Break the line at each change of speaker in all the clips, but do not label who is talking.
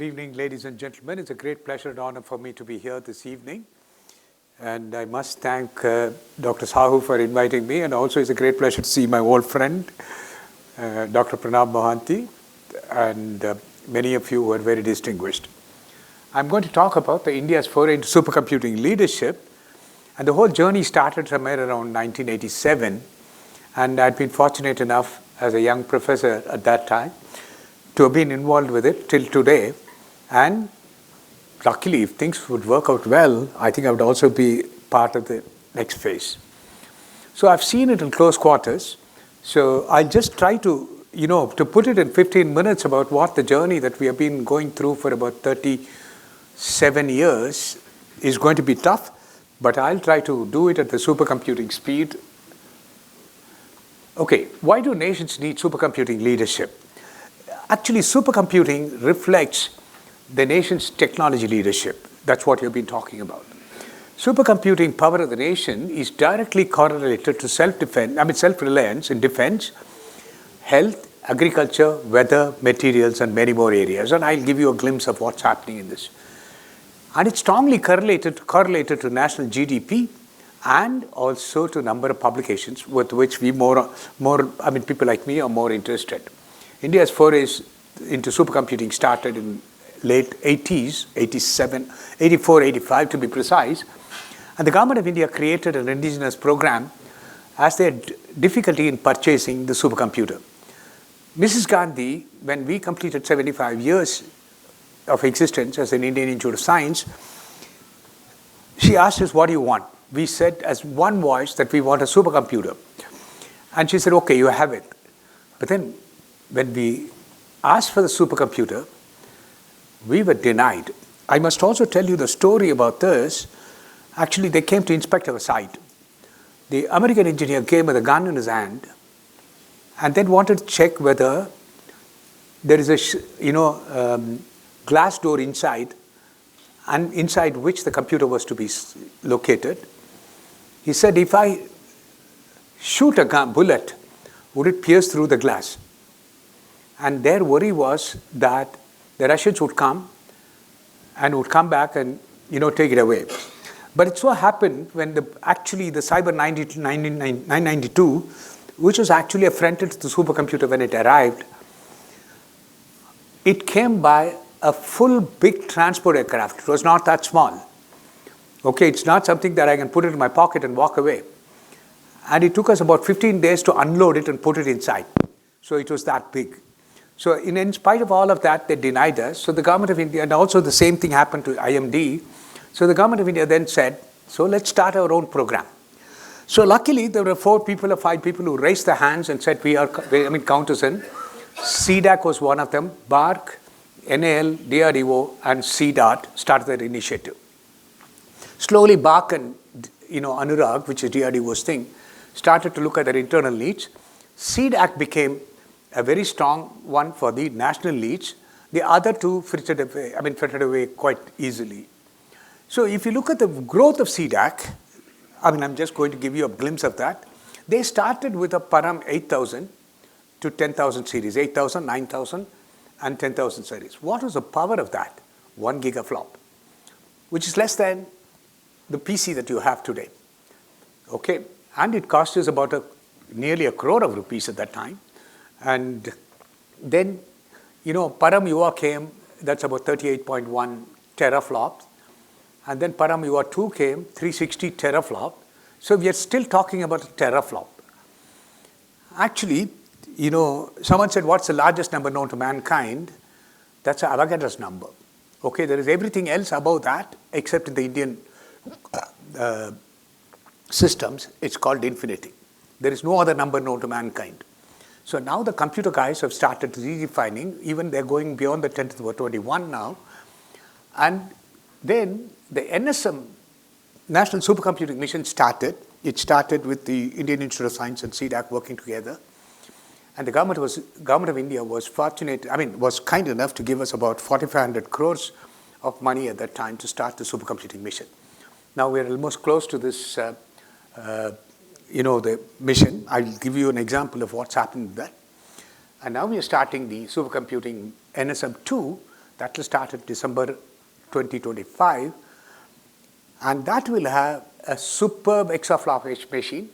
evening, ladies and gentlemen. It's a great pleasure and honor for me to be here this evening. And I must thank Dr. Sahu for inviting me. And also it's a great pleasure to see my old friend, Dr. Pranab Mohanty, and many of you who are very distinguished. I'm going to talk about India's foray into supercomputing leadership. And the whole journey started somewhere around 1987. And I'd been fortunate enough as a young professor at that time to have been involved with it till today. And luckily, if things would work out well, I think I would also be part of the next phase. So I've seen it in close quarters. So I'll just try to, to put it in 15 minutes about what the journey that we have been going through for about 37 years is going to be tough, but I'll try to do it at the supercomputing speed. Okay, why do nations need supercomputing leadership? Actually, supercomputing reflects the nation's technology leadership. That's what you've been talking about. Supercomputing power of the nation is directly correlated to self-reliance in defense, health, agriculture, weather, materials, and many more areas. And I'll give you a glimpse of what's happening in this. And it's strongly correlated to national GDP and also to number of publications with which we people like me are more interested. India's forays into supercomputing started in late 80s, 87, 84, 85 to be precise. And the government of India created an indigenous program as they had difficulty in purchasing the supercomputer. Mrs. Gandhi, when we completed 75 years of existence as an Indian Institute of Science, she asked us, what do you want? We said as one voice that we want a supercomputer. And she said, okay, you have it. But then when we asked for the supercomputer, we were denied. I must also tell you the story about this. Actually, they came to inspect our site. The American engineer came with a gun in his hand and then wanted to check whether there is a glass door inside, and inside which the computer was to be located. He said, if I shoot a bullet, would it pierce through the glass? And their worry was that the Russians would come and would come back and take it away. But it so happened when the Cyber 992, which was actually affronted to the supercomputer when it arrived, it came by a full big transport aircraft. It was not that small. Okay, it's not something that I can put it in my pocket and walk away. And it took us about 15 days to unload it and put it inside. So it was that big. So in spite of all of that, they denied us. So the government of India, and also the same thing happened to IMD. So the government of India then said, so let's start our own program. So luckily, there were 4 people or 5 people who raised their hands and said, count us in. CDAC was one of them. BARC, NAL, DRDO, and CDOT started their initiative. Slowly, BARC and Anurag, which is DRDO's thing, started to look at their internal needs. CDAC became a very strong one for the national needs. The other 2 frittered away quite easily. So if you look at the growth of CDAC, I'm just going to give you a glimpse of that. They started with a Param 8000 to 10,000 series, 8,000, 9,000, and 10,000 series. What was the power of that? 1 gigaflop, which is less than the PC that you have today. Okay, and it cost us about nearly 1 crore of rupees at that time. And then, Param Yuva came, that's about 38.1 teraflops. And then Param Yuva 2 came, 360 teraflop. So we are still talking about a teraflop. Actually, someone said, what's the largest number known to mankind? That's Avogadro's number. Okay, there is everything else above that, except in the Indian systems, it's called infinity. There is no other number known to mankind. So now the computer guys have started redefining, even they're going beyond the 10 to the 21 now. And then the NSM, National Supercomputing Mission, started. It started with the Indian Institute of Science and CDAC working together. And the government of India was was kind enough to give us about 4,500 crores of money at that time to start the supercomputing mission. Now we're almost close to this the mission. I'll give you an example of what's happened with that. And now we are starting the supercomputing NSM2, That will start in December 2025. And that will have a superb exaflop machine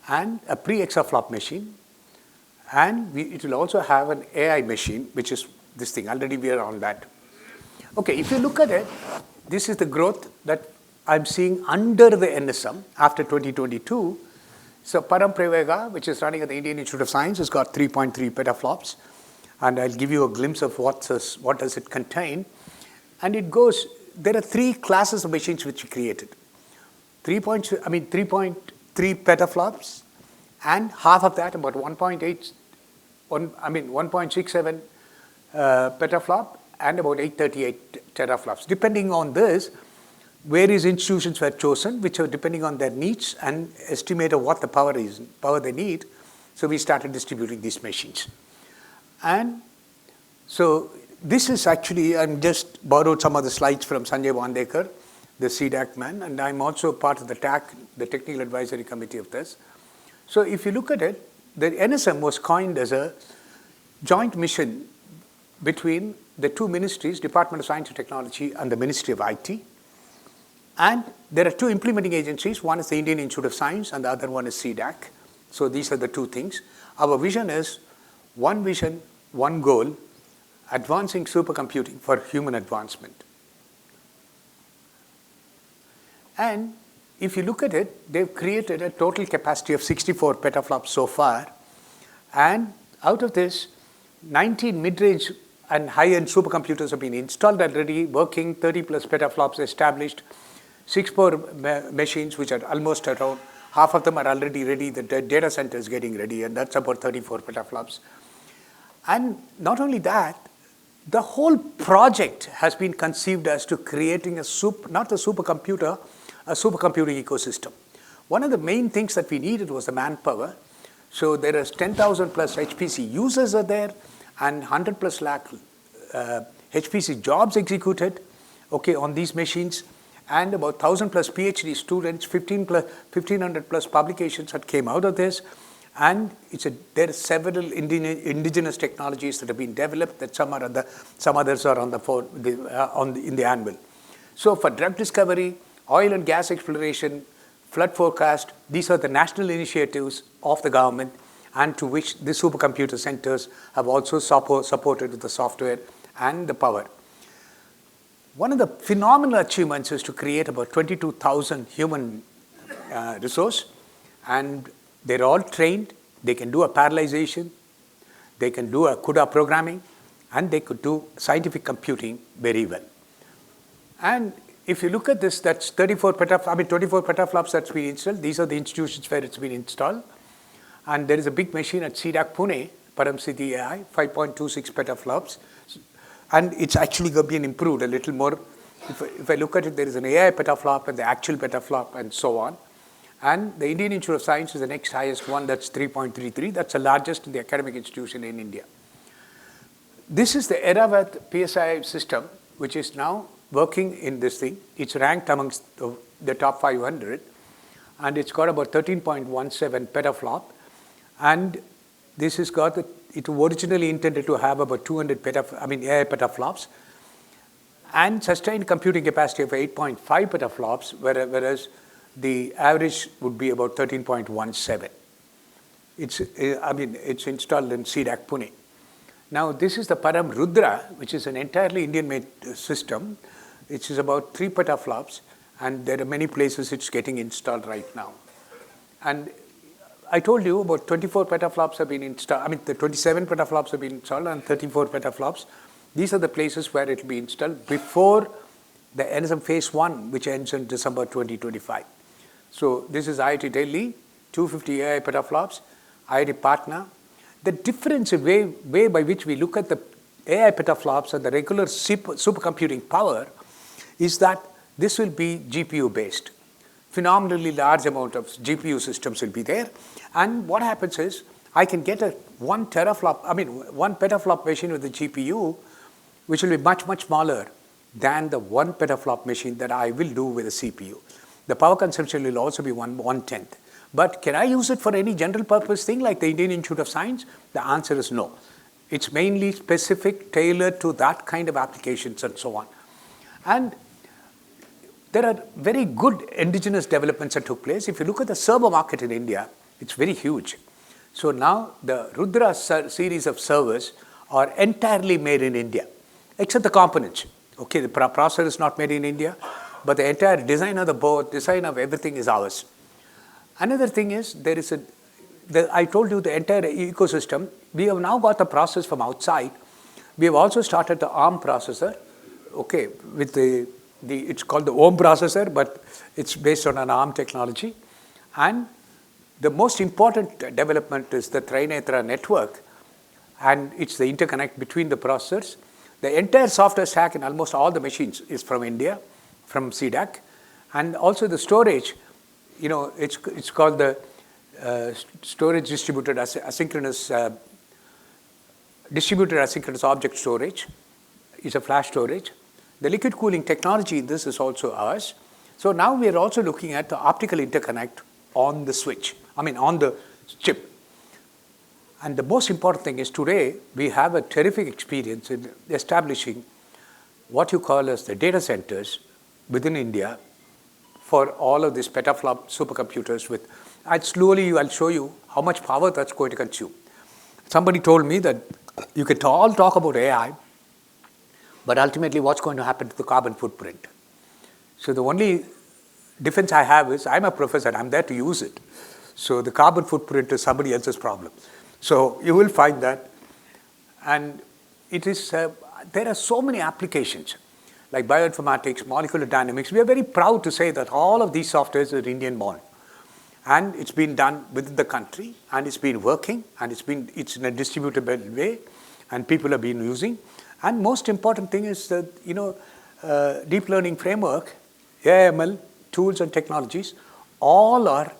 and a pre-exaflop machine. And it will also have an AI machine, which is this thing. Already we are on that. Okay, if you look at it, this is the growth that I'm seeing under the NSM after 2022. So Param Prevega, which is running at the Indian Institute of Science, has got 3.3 petaflops. And I'll give you a glimpse of what does it contain. And it goes, there are 3 classes of machines which we created. 3.3 petaflops, and half of that, about 1.67 petaflop, and about 838 teraflops. Depending on this, various institutions were chosen, which are depending on their needs and estimate of what the power they need. So we started distributing these machines. And so this is actually, I'm just borrowed some of the slides from Sanjay Vandekar, the CDAC man, and I'm also part of the TAC, the Technical Advisory Committee of this. So if you look at it, the NSM was coined as a joint mission between the 2 ministries, Department of Science and Technology and the Ministry of IT. And there are 2 implementing agencies. One is the Indian Institute of Science and the other one is CDAC. So these are the 2 things. Our vision is one vision, one goal, advancing supercomputing for human advancement. And if you look at it, they've created a total capacity of 64 petaflops so far. And out of this, 19 mid-range and high-end supercomputers have been installed already, working, 30 plus petaflops established, 6 more machines which are almost around, half of them are already ready, the data center is getting ready, and that's about 34 petaflops. And not only that, the whole project has been conceived as to creating not a supercomputer, a supercomputing ecosystem. One of the main things that we needed was the manpower. So there is 10,000 plus HPC users are there, and 100 plus lakh HPC jobs executed, okay, on these machines, and about 1,000 plus PhD students, 1,500 plus publications that came out of this. And there are several indigenous technologies that have been developed. That some others are in the anvil. So for drug discovery, oil and gas exploration, flood forecast, these are the national initiatives of the government, and to which the supercomputer centers have also supported with the software and the power. One of the phenomenal achievements is to create about 22,000 human resource, and they're all trained. They can do a parallelization, they can do a CUDA programming, and they could do scientific computing very well. And if you look at this, that's 24 petaflops that's been installed. These are the institutions where it's been installed. And there is a big machine at CDAC Pune, Paramsiddhi AI, 5.26 petaflops. And it's actually been improved a little more. If I look at it, there is an AI petaflop and the actual petaflop and so on. And the Indian Institute of Science is the next highest one, that's 3.33. That's the largest in the academic institution in India. This is the Eravat PSI system, which is now working in this thing. It's ranked amongst the top 500, and it's got about 13.17 petaflop. And this has got, it originally intended to have about 200 AI petaflops, and sustained computing capacity of 8.5 petaflops, whereas the average would be about 13.17. It's installed in CDAC Pune. Now, this is the Param Rudra, which is an entirely Indian-made system. It is about 3 petaflops, and there are many places it's getting installed right now. And I told you about 24 petaflops have been installed. The 27 petaflops have been installed and 34 petaflops. These are the places where it will be installed before the NSM phase 1, which ends in December 2025. So this is IIT Delhi, 250 AI petaflops, IIT Patna. The difference in way by which we look at the AI petaflops and the regular supercomputing power is that this will be GPU based. Phenomenally large amount of GPU systems will be there. And what happens is I can get a 1 petaflop machine with the GPU, which will be much, much smaller than the 1 petaflop machine that I will do with a CPU. The power consumption will also be 1/10. But can I use it for any general purpose thing like the Indian Institute of Science? The answer is no. It's mainly specific, tailored to that kind of applications and so on. And there are very good indigenous developments that took place. If you look at the server market in India, it's very huge. So now the Rudra series of servers are entirely made in India, except the components. Okay, the processor is not made in India, but the entire design of the board, design of everything is ours. Another thing is, I told you the entire ecosystem, we have now got the process from outside. We have also started the ARM processor, okay, with it's called the OM processor, but it's based on an ARM technology. And the most important development is the Trinetra network, and it's the interconnect between the processors. The entire software stack in almost all the machines is from India, from CDAC. And also the storage, it's called the storage distributed asynchronous object storage. It's a flash storage. The liquid cooling technology in this is also ours. So now we are also looking at the optical interconnect on the switch, on the chip. And the most important thing is today we have a terrific experience in establishing what you call as the data centers within India for all of these petaflop supercomputers I'll show you how much power that's going to consume. Somebody told me that you can all talk about AI, but ultimately what's going to happen to the carbon footprint? So the only defense I have is I'm a professor, I'm there to use it. So the carbon footprint is somebody else's problem. So you will find that. And it is, there are so many applications like bioinformatics, molecular dynamics. We are very proud to say that all of these softwares are Indian born. And it's been done within the country, and it's been working, and it's in a distributable way, and people have been using. And most important thing is that, deep learning framework, AIML, tools and technologies, all are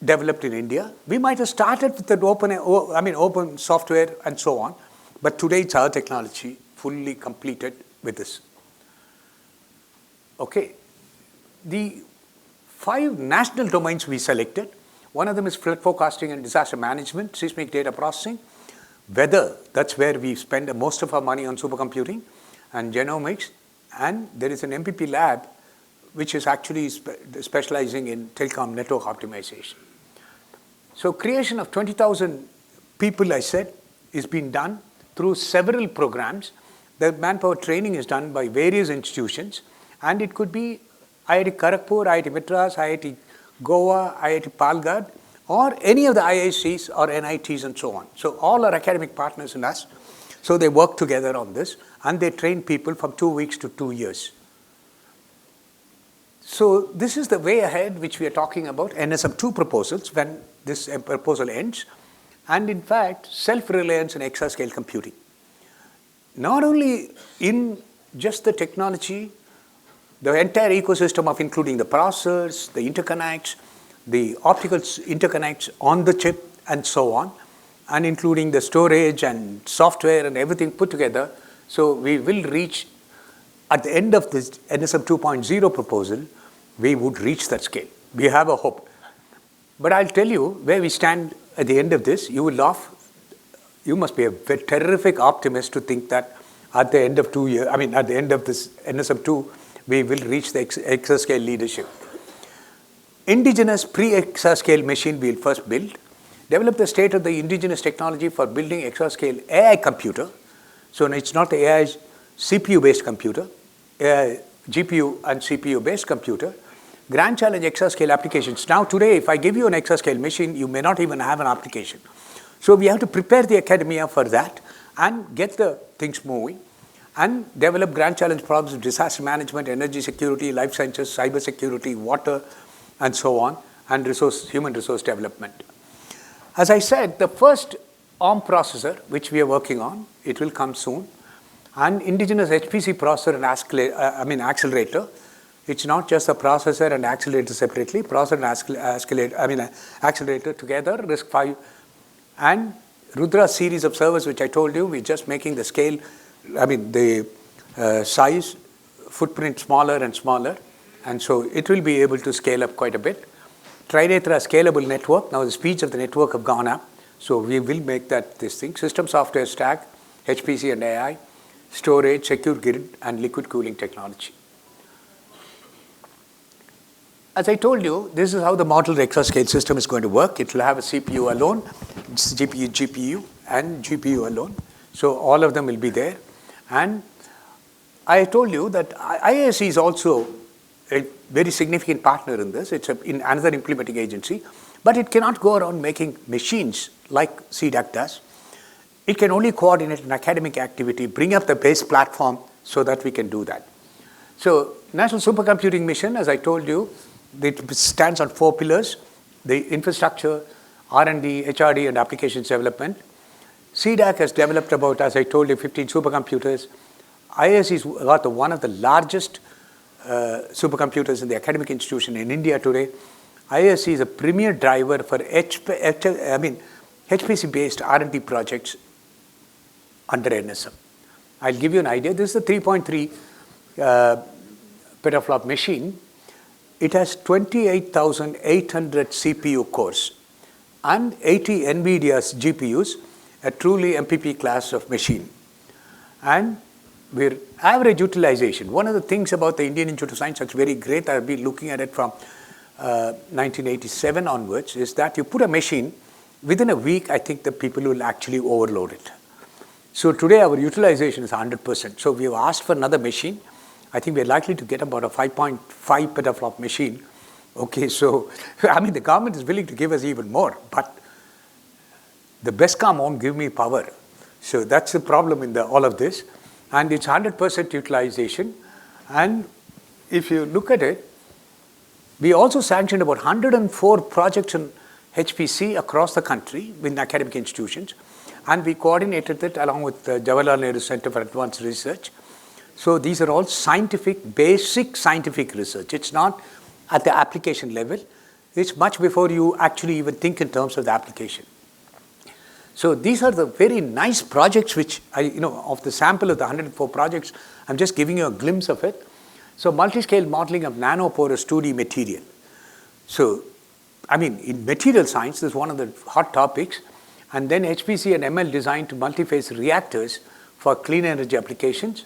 developed in India. We might have started with the open software and so on, but today it's our technology fully completed with this. Okay. The 5 national domains we selected. One of them is flood forecasting and disaster management, seismic data processing, weather, that's where we spend most of our money on supercomputing, and genomics, and there is an MPP lab which is actually specializing in telecom network optimization. So creation of 20,000 people, I said, is being done through several programs. The manpower training is done by various institutions, and it could be IIT Kharagpur, IIT Madras, IIT Goa, IIT Palghar, or any of the IICs or NITs and so on. So all are academic partners in us. So they work together on this, and they train people from 2 weeks to 2 years. So this is the way ahead which we are talking about, NSM2 proposals when this proposal ends, and in fact self-reliance in exascale computing. Not only in just the technology, the entire ecosystem of including the processors, the interconnects, the optical interconnects on the chip and so on, and including the storage and software and everything put together. So we will reach, at the end of this NSM 2.0 proposal, we would reach that scale. We have a hope. But I'll tell you where we stand at the end of this. You will laugh. You must be a terrific optimist to think that at the end of at the end of this NSM 2, we will reach the exascale leadership. Indigenous pre-exascale machine we will first build. Develop the state of the indigenous technology for building exascale AI computer. So it's not the AI CPU-based computer, AI GPU and CPU-based computer. Grand challenge exascale applications. Now today, if I give you an exascale machine, you may not even have an application. So we have to prepare the academia for that and get the things moving and develop grand challenge problems of disaster management, energy security, life sciences, cyber security, water, and so on, and human resource development. As I said, the first ARM processor, which we are working on, it will come soon, and indigenous HPC processor and accelerator. It's not just a processor and accelerator separately, processor and accelerator together, RISC-V, and Rudra series of servers, which I told you, we're just making the scale, the size, footprint smaller and smaller, and so it will be able to scale up quite a bit. Trinetra scalable network, now the speeds of the network have gone up, So we will make that this thing. System software stack, HPC and AI, storage, secure grid, and liquid cooling technology. As I told you, this is how the model exascale system is going to work. It will have a CPU alone, GPU, GPU, and GPU alone. So all of them will be there. And I told you that IISc is also a very significant partner in this. It's in another implementing agency. But it cannot go around making machines like CDAC does. It can only coordinate an academic activity, bring up the base platform so that we can do that. So National Supercomputing Mission, as I told you, it stands on 4 pillars: the infrastructure, R&D, HRD, and applications development. CDAC has developed about, as I told you, 15 supercomputers. IISc has got one of the largest supercomputers in the academic institution in India today. IISc is a premier driver for HPC-based R&D projects under NSM. I'll give you an idea. This is a 3.3 petaflop machine. It has 28,800 CPU cores and 80 NVIDIA's GPUs, a truly MPP class of machine. And we're average utilization. One of the things about the Indian Institute of Science that's very great, I've been looking at it from 1987 onwards, is that you put a machine, within a week, I think the people will actually overload it. So today our utilization is 100%. So we have asked for another machine. I think we're likely to get about a 5.5 petaflop machine. Okay, so the government is willing to give us even more, but the BESCOM won't give me power. So that's the problem in all of this. And it's 100% utilization. And if you look at it, we also sanctioned about 104 projects in HPC across the country in academic institutions. And we coordinated it along with the Jawaharlal Nehru Center for Advanced Research. So these are all basic scientific research. It's not at the application level. It's much before you actually even think in terms of the application. So these are the very nice projects which of the sample of the 104 projects, I'm just giving you a glimpse of it. So multi-scale modeling of nanoporous 2D material. So, in material science, this is one of the hot topics. And then HPC and ML design to multi-phase reactors for clean energy applications,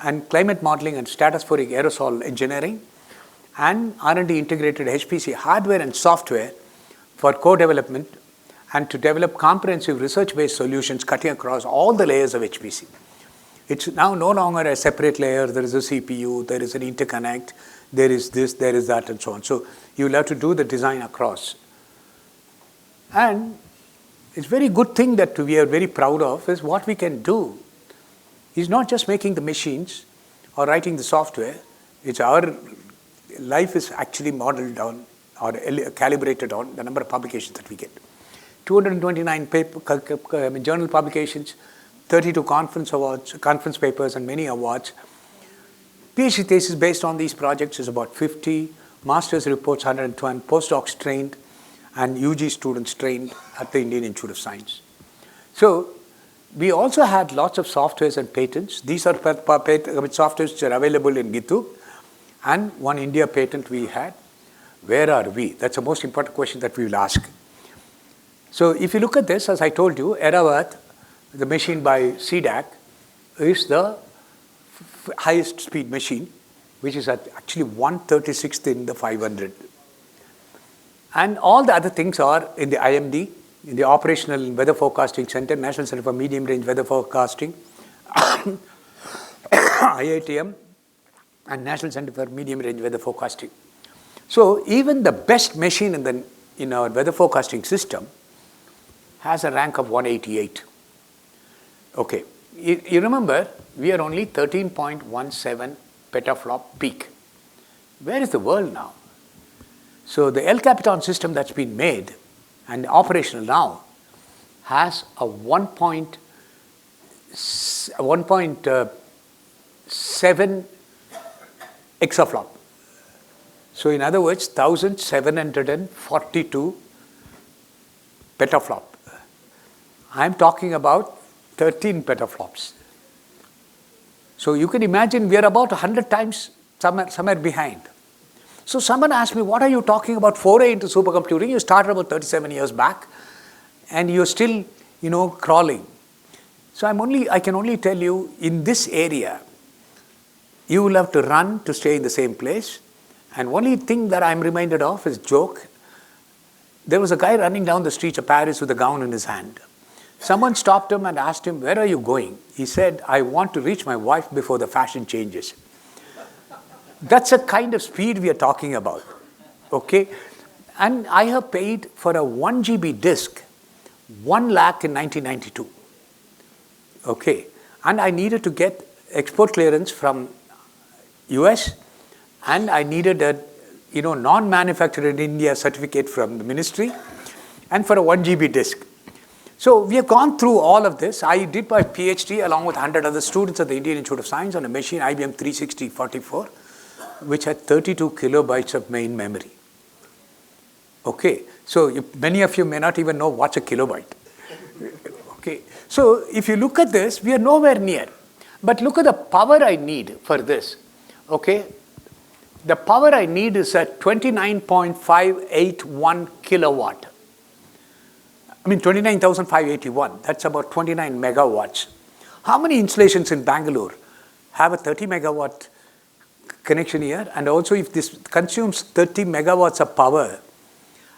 and climate modeling and stratospheric aerosol engineering, and R&D integrated HPC hardware and software for co-development and to develop comprehensive research-based solutions cutting across all the layers of HPC. It's now no longer a separate layer. There is a CPU, there is an interconnect, there is this, there is that, and so on. So you'll have to do the design across. And it's a very good thing that we are very proud of is what we can do. It's not just making the machines or writing the software. It's our life is actually modeled on or calibrated on the number of publications that we get. 229 journal publications, 32 conference papers, and many awards. PhD thesis based on these projects is about 50, master's reports 120, postdocs trained, and UG students trained at the Indian Institute of Science. So we also had lots of softwares and patents. These are softwares which are available in GitHub, and one India patent we had. Where are we? That's the most important question that we will ask. So if you look at this, as I told you, Eravat, the machine by CDAC, is the highest speed machine, which is at actually 1/36th in the 500. And all the other things are in the IMD, in the Operational Weather Forecasting Center, National Center for Medium Range Weather Forecasting, IITM, and National Center for Medium Range Weather Forecasting. So even the best machine in our weather forecasting system has a rank of 188. Okay, you remember we are only 13.17 petaflop peak. Where is the world now? So the El Capitan system that's been made and operational now has a 1.7 exaflop. So in other words, 1,742 petaflop. I'm talking about 13 petaflops. So you can imagine we are about 100 times somewhere behind. So someone asked me, what are you talking about foray into supercomputing? You started about 37 years back. and you're still, crawling. So I can only tell you, in this area, you will have to run to stay in the same place. And only thing that I'm reminded of is joke. There was a guy running down the streets of Paris with a gown in his hand. Someone stopped him and asked him, "Where are you going?" He said, "I want to reach my wife before the fashion changes." That's the kind of speed we are talking about. Okay? And I have paid for a 1 GB disk, 1 lakh in 1992. Okay? And I needed to get export clearance from US, and I needed a non-manufactured in India certificate from the ministry, and for a 1 GB disk. So we have gone through all of this. I did my PhD along with 100 other students at the Indian Institute of Science on a machine IBM 36044, which had 32 kilobytes of main memory. Okay, so many of you may not even know what's a kilobyte. Okay, so if you look at this, we are nowhere near. But look at the power I need for this. Okay, the power I need is at 29.581 kilowatt. I mean 29,581. That's about 29 megawatts. How many installations in Bangalore have a 30 megawatt connection here? And also, if this consumes 30 megawatts of power,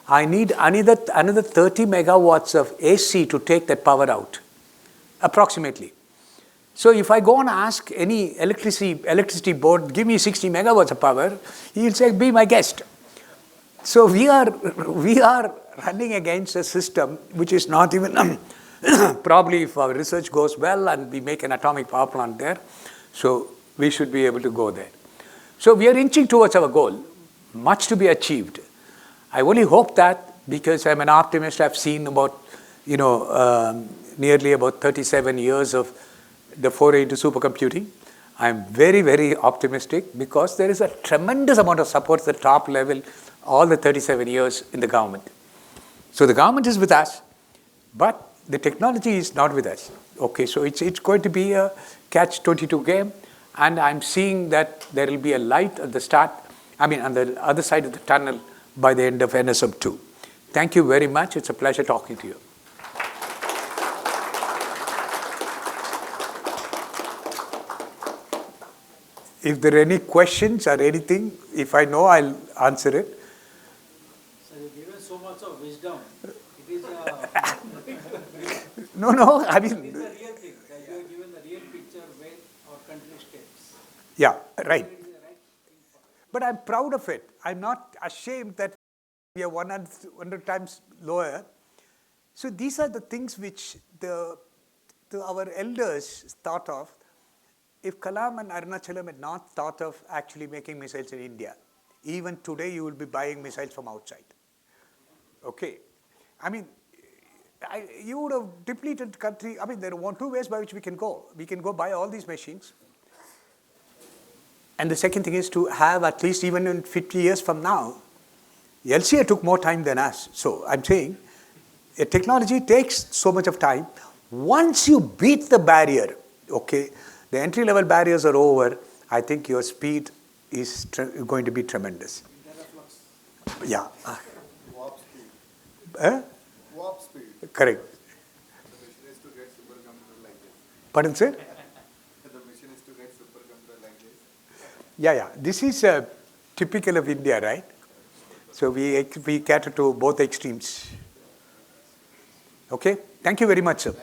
I need another 30 megawatts of AC to take that power out, approximately. So if I go and ask any electricity board, give me 60 megawatts of power, he'll say, be my guest. So we are running against a system which is not even, probably if our research goes well and we make an atomic power plant there, so we should be able to go there. So we are inching towards our goal, much to be achieved. I only hope that, because I'm an optimist, I've seen about, nearly about 37 years of the foray into supercomputing. I'm very, very optimistic because there is a tremendous amount of support at the top level all the 37 years in the government. So the government is with us, but the technology is not with us. Okay, so it's going to be a catch-22 game, and I'm seeing that there will be a light at the start, on the other side of the tunnel by the end of NSM2. Thank you very much. It's a pleasure talking to you. If there are any questions or anything, if I know, I'll answer it.
So you give us so much of wisdom. It is
No,
it is the real thing. That you have given the real picture where our country steps.
Yeah, right. But I'm proud of it. I'm not ashamed that we are 100 times lower. So these are the things which our elders thought of. If Kalam and Arunachalam had not thought of actually making missiles in India, even today you will be buying missiles from outside. Okay. You would have depleted the country. There are two ways by which we can go. We can go buy all these machines. And the second thing is to have, at least even in 50 years from now, LCA took more time than us. So I'm saying, a technology takes so much of time. Once you beat the barrier, okay, the entry-level barriers are over, I think your speed is going to be tremendous. Yeah.
Warp speed. Warp speed.
Correct.
The mission is to get supercomputer like this.
Pardon, sir?
The mission is to get supercomputer like this.
Yeah. This is typical of India, right? So we cater to both extremes. Okay? Thank you very much, sir.